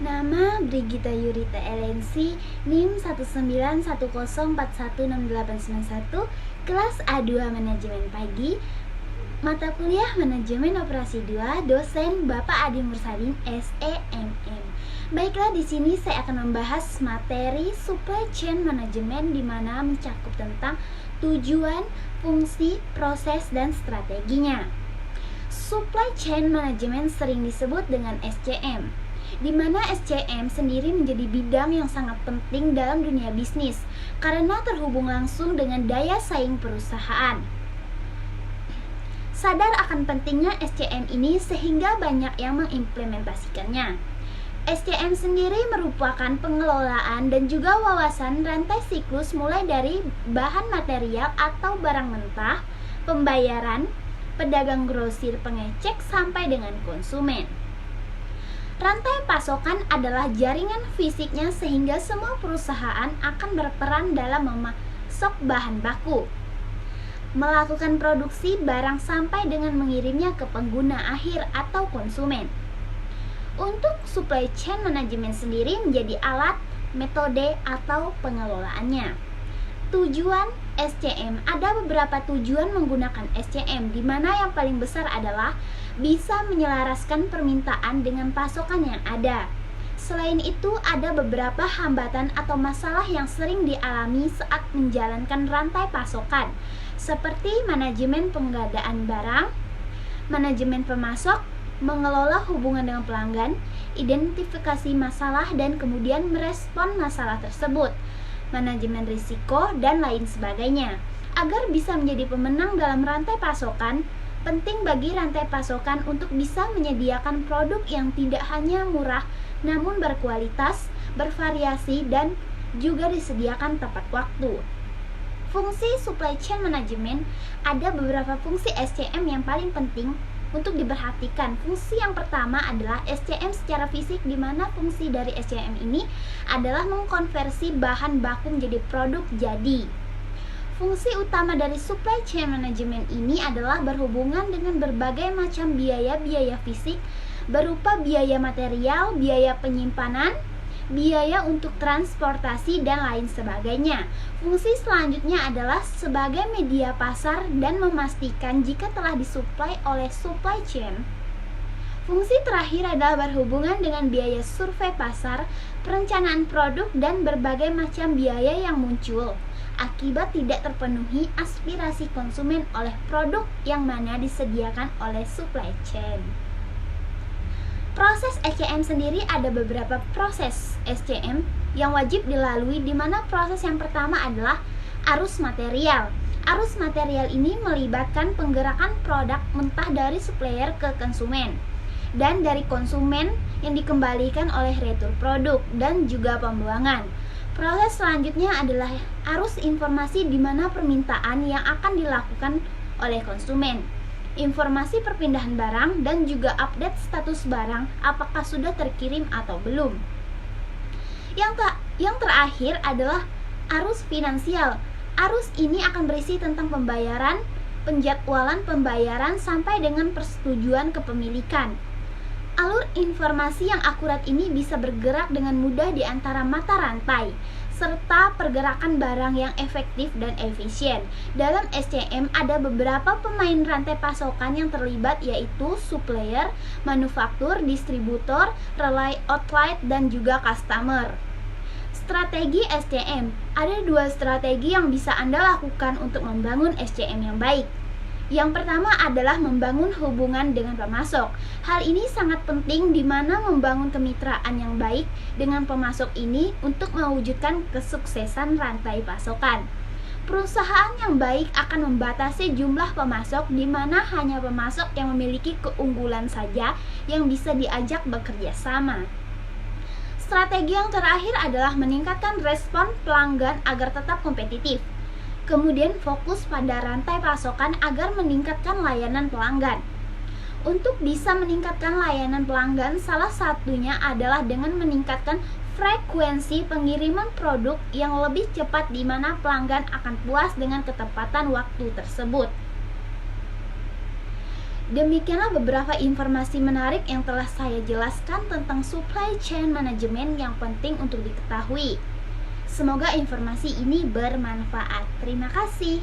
Nama Brigita Yurita LNC, NIM 19104168891, kelas A2 Manajemen Pagi, mata kuliah Manajemen Operasi 2, dosen Bapak Adi Mursalin, SEMM. Baiklah, di sini saya akan membahas materi Supply Chain Management di mana mencakup tentang tujuan, fungsi, proses, dan strateginya. Supply Chain Management sering disebut dengan SCM, di mana SCM sendiri menjadi bidang yang sangat penting dalam dunia bisnis karena terhubung langsung dengan daya saing perusahaan. Sadar akan pentingnya SCM ini sehingga banyak yang mengimplementasikannya. SCM sendiri merupakan pengelolaan dan juga wawasan rantai siklus mulai dari bahan material atau barang mentah, pembayaran, pedagang grosir pengecek sampai dengan konsumen. Rantai pasokan adalah jaringan fisiknya sehingga semua perusahaan akan berperan dalam memasok bahan baku, melakukan produksi barang sampai dengan mengirimnya ke pengguna akhir atau konsumen. Untuk supply chain management sendiri menjadi alat, metode, atau pengelolaannya. Tujuan SCM, ada beberapa tujuan menggunakan SCM, di mana yang paling besar adalah bisa menyelaraskan permintaan dengan pasokan yang ada. Selain itu, ada beberapa hambatan atau masalah yang sering dialami saat menjalankan rantai pasokan, seperti manajemen pengadaan barang, manajemen pemasok, mengelola hubungan dengan pelanggan, identifikasi masalah dan kemudian merespon masalah tersebut, manajemen risiko, dan lain sebagainya. Agar bisa menjadi pemenang dalam rantai pasokan, penting bagi rantai pasokan untuk bisa menyediakan produk yang tidak hanya murah namun berkualitas, bervariasi, dan juga disediakan tepat waktu. Fungsi supply chain management, ada beberapa fungsi SCM yang paling penting untuk diperhatikan. Fungsi yang pertama adalah SCM secara fisik, di mana fungsi dari SCM ini adalah mengkonversi bahan baku menjadi produk jadi. Fungsi utama dari supply chain management ini adalah berhubungan dengan berbagai macam biaya-biaya fisik berupa biaya material, biaya penyimpanan, biaya untuk transportasi, dan lain sebagainya. Fungsi selanjutnya adalah sebagai media pasar dan memastikan jika telah disuplai oleh supply chain. Fungsi terakhir adalah berhubungan dengan biaya survei pasar, perencanaan produk, dan berbagai macam biaya yang muncul akibat tidak terpenuhi aspirasi konsumen oleh produk yang mana disediakan oleh supply chain. Proses SCM sendiri, ada beberapa proses SCM yang wajib dilalui, di mana proses yang pertama adalah arus material. Arus material ini melibatkan penggerakan produk mentah dari supplier ke konsumen dan dari konsumen yang dikembalikan oleh retur produk dan juga pembuangan. Proses selanjutnya adalah arus informasi, di mana permintaan yang akan dilakukan oleh konsumen, informasi perpindahan barang, dan juga update status barang apakah sudah terkirim atau belum. Yang terakhir adalah arus finansial. Arus ini akan berisi tentang pembayaran, penjadwalan pembayaran sampai dengan persetujuan kepemilikan. Alur informasi yang akurat ini bisa bergerak dengan mudah di antara mata rantai, serta pergerakan barang yang efektif dan efisien. Dalam SCM ada beberapa pemain rantai pasokan yang terlibat, yaitu supplier, manufaktur, distributor, relay outlet, dan juga customer. Strategi SCM, ada dua strategi yang bisa Anda lakukan untuk membangun SCM yang baik. Yang pertama adalah membangun hubungan dengan pemasok. Hal ini sangat penting, di mana membangun kemitraan yang baik dengan pemasok ini untuk mewujudkan kesuksesan rantai pasokan. Perusahaan yang baik akan membatasi jumlah pemasok, di mana hanya pemasok yang memiliki keunggulan saja yang bisa diajak bekerja sama. Strategi yang terakhir adalah meningkatkan respon pelanggan agar tetap kompetitif. Kemudian fokus pada rantai pasokan agar meningkatkan layanan pelanggan. Untuk bisa meningkatkan layanan pelanggan, salah satunya adalah dengan meningkatkan frekuensi pengiriman produk yang lebih cepat, di mana pelanggan akan puas dengan ketepatan waktu tersebut. Demikianlah beberapa informasi menarik yang telah saya jelaskan tentang supply chain management yang penting untuk diketahui. Semoga informasi ini bermanfaat. Terima kasih.